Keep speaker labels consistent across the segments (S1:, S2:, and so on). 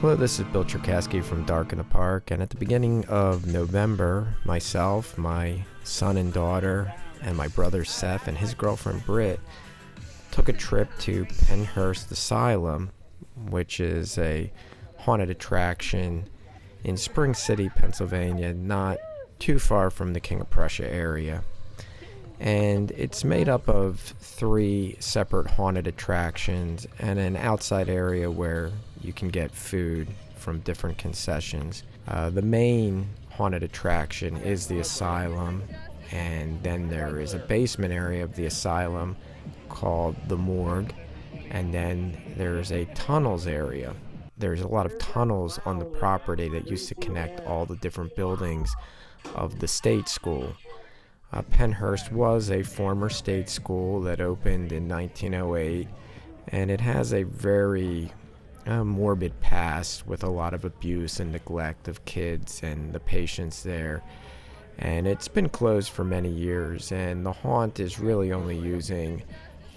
S1: Hello, this is Bill Cherkasky from Dark in the Park, and at the beginning of November, myself, my son and daughter, and my brother Seth and his girlfriend Britt took a trip to Pennhurst Asylum, which is a haunted attraction in Spring City, Pennsylvania, not too far from the King of Prussia area. And it's made up of 3 separate haunted attractions and an outside area where you can get food from different concessions. The main haunted attraction is the asylum, and then there is a basement area of the asylum called the morgue, and then there's a tunnels area. There's a lot of tunnels on the property that used to connect all the different buildings of the state school. Pennhurst was a former state school that opened in 1908, and it has a very morbid past with a lot of abuse and neglect of kids and the patients there. And it's been closed for many years, and the haunt is really only using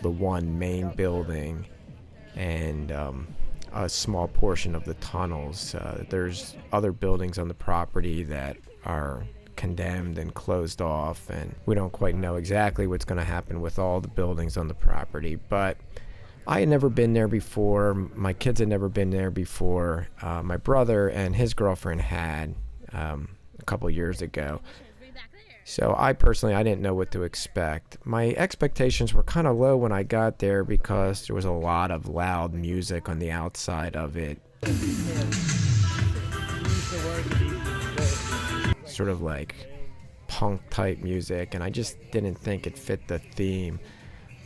S1: the one main building and a small portion of the tunnels. There's other buildings on the property that are condemned and closed off, and we don't quite know exactly what's going to happen with all the buildings on the property. But I had never been there before. My kids had never been there before. My brother and his girlfriend had a couple years ago. So I didn't know what to expect. My expectations were kind of low when I got there because there was a lot of loud music on the outside of it. Sort of like punk type music, and I just didn't think it fit the theme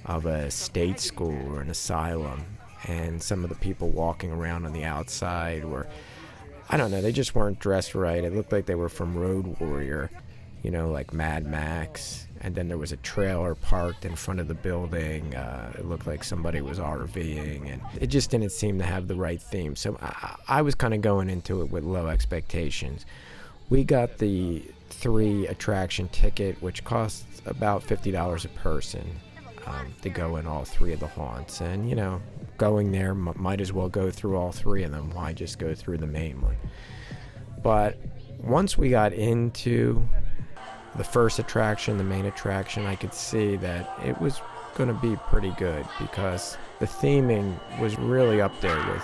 S1: of a state school or an asylum. And some of the people walking around on the outside were, I don't know, they just weren't dressed right. It looked like they were from Road Warrior, you know, like Mad Max. And then there was a trailer parked in front of the building. It looked like somebody was RVing, and it just didn't seem to have the right theme. So I was kind of going into it with low expectations. We got the 3 attraction ticket, which costs about $50 a person to go in all 3 of the haunts. And, you know, going there, might as well go through all 3 of them. Why just go through the main one? But once we got into the first attraction, the main attraction, I could see that it was going to be pretty good because the theming was really up there with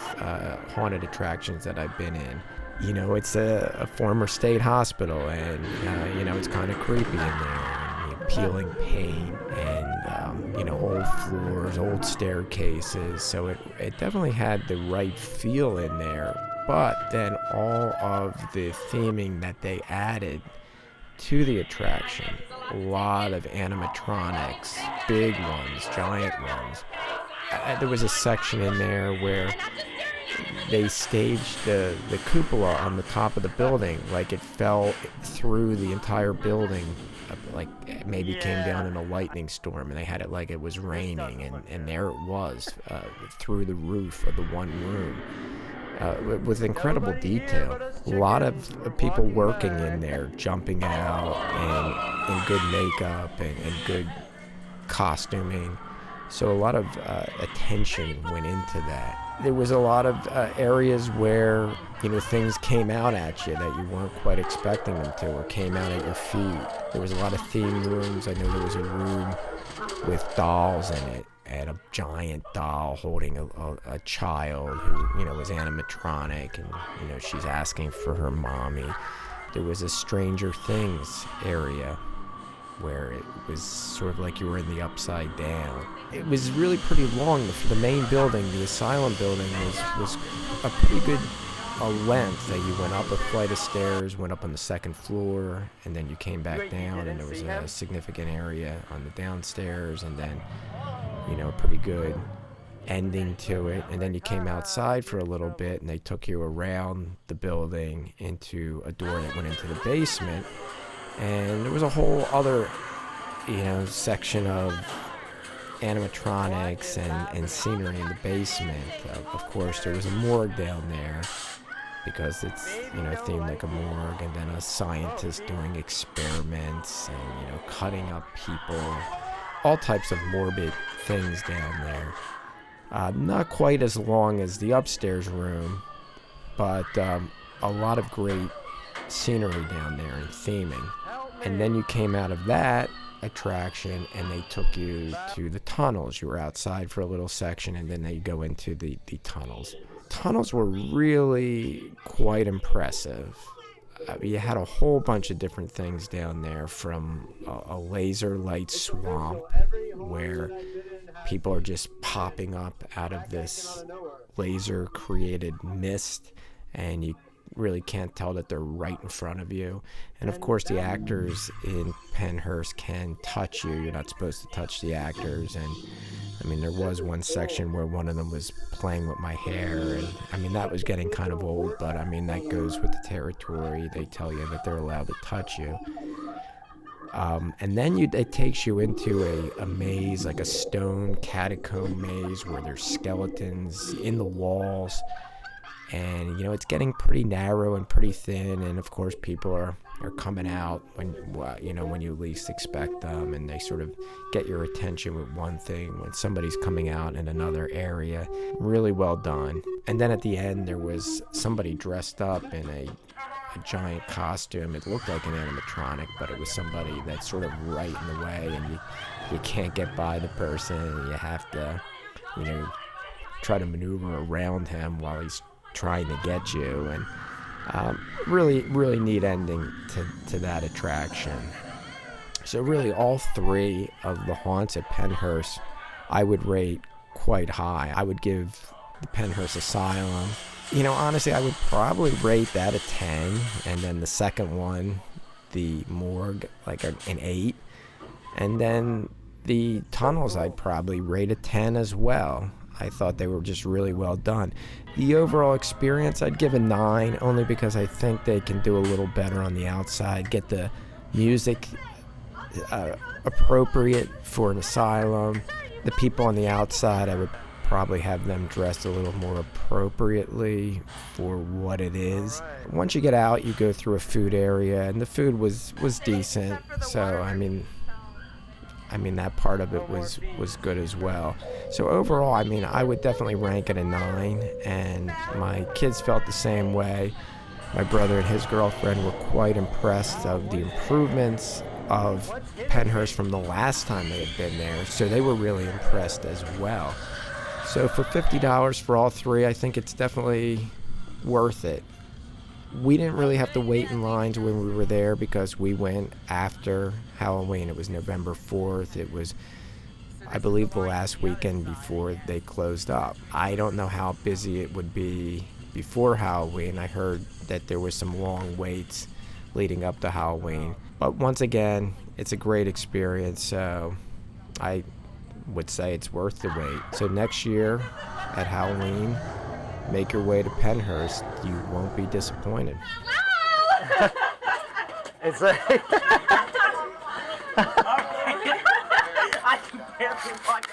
S1: haunted attractions that I've been in. You know, it's a former state hospital, and, you know, it's kind of creepy in there, and, you know, peeling paint, and, you know, old floors, old staircases. So it definitely had the right feel in there. But then all of the theming that they added to the attraction, a lot of animatronics, big ones, giant ones. There was a section in there where they staged the cupola on the top of the building, like it fell through the entire building, like it maybe came down in a lightning storm, and they had it like it was raining, and there it was through the roof of the one room. With incredible detail. A lot of people working in there, jumping out, and in good makeup and good costuming. So a lot of attention went into that. There was a lot of areas where, you know, things came out at you that you weren't quite expecting them to, or came out at your feet. There was a lot of theme rooms. I know there was a room with dolls in it, and a giant doll holding a child who, you know, was animatronic, and, you know, she's asking for her mommy. There was a Stranger Things area where it was sort of like you were in the Upside Down. It was really pretty long. The main building, the asylum building, was a pretty good length. That you went up a flight of stairs, went up on the 2nd floor, and then you came back down, and there was a significant area on the downstairs, and then, you know, a pretty good ending to it. And then you came outside for a little bit, and they took you around the building into a door that went into the basement. And there was a whole other, you know, section of animatronics and scenery in the basement. Of course, there was a morgue down there because it's, you know, themed like a morgue, and then a scientist doing experiments and, you know, cutting up people. All types of morbid things down there. Not quite as long as the upstairs room, but a lot of great scenery down there and theming. And then you came out of that attraction and they took you to the tunnels. You were outside for a little section and then they go into the tunnels. Tunnels were really quite impressive. You had a whole bunch of different things down there, from a laser light swamp where people are just popping up out of this laser created mist and you really can't tell that they're right in front of you. And of course the actors in Pennhurst can touch you. You're not supposed to touch the actors. And I mean, there was one section where one of them was playing with my hair, and I mean, that was getting kind of old, but I mean, that goes with the territory. They tell you that they're allowed to touch you. And then it takes you into a maze, like a stone catacomb maze where there's skeletons in the walls. And, you know, it's getting pretty narrow and pretty thin. And, of course, people are coming out when you least expect them. And they sort of get your attention with one thing when somebody's coming out in another area. Really well done. And then at the end, there was somebody dressed up in a giant costume. It looked like an animatronic, but it was somebody that's sort of right in the way. And you can't get by the person. You have to, try to maneuver around him while he's trying to get you. And really, really neat ending to that attraction. So really all three of the haunts at Pennhurst I would rate quite high. I would give the Pennhurst Asylum, honestly, I would probably rate that a 10, and then the second one, the morgue, like an 8, and then the tunnels I'd probably rate a 10 as well. I thought they were just really well done. The overall experience, I'd give a 9, only because I think they can do a little better on the outside, get the music appropriate for an asylum. The people on the outside, I would probably have them dressed a little more appropriately for what it is. Once you get out, you go through a food area, and the food was decent. So, I mean, that part of it was good as well. So overall, I would definitely rank it a 9, and my kids felt the same way. My brother and his girlfriend were quite impressed of the improvements of Pennhurst from the last time they had been there, so they were really impressed as well. So for $50 for all three, I think it's definitely worth it. We didn't really have to wait in lines when we were there because we went after Halloween. It was November 4th. It was, I believe, the last weekend before they closed up. I don't know how busy it would be before Halloween. I heard that there was some long waits leading up to Halloween. But once again, it's a great experience, so I would say it's worth the wait. So next year at Halloween, make your way to Pennhurst. You won't be disappointed.
S2: It's like
S3: I can barely watch.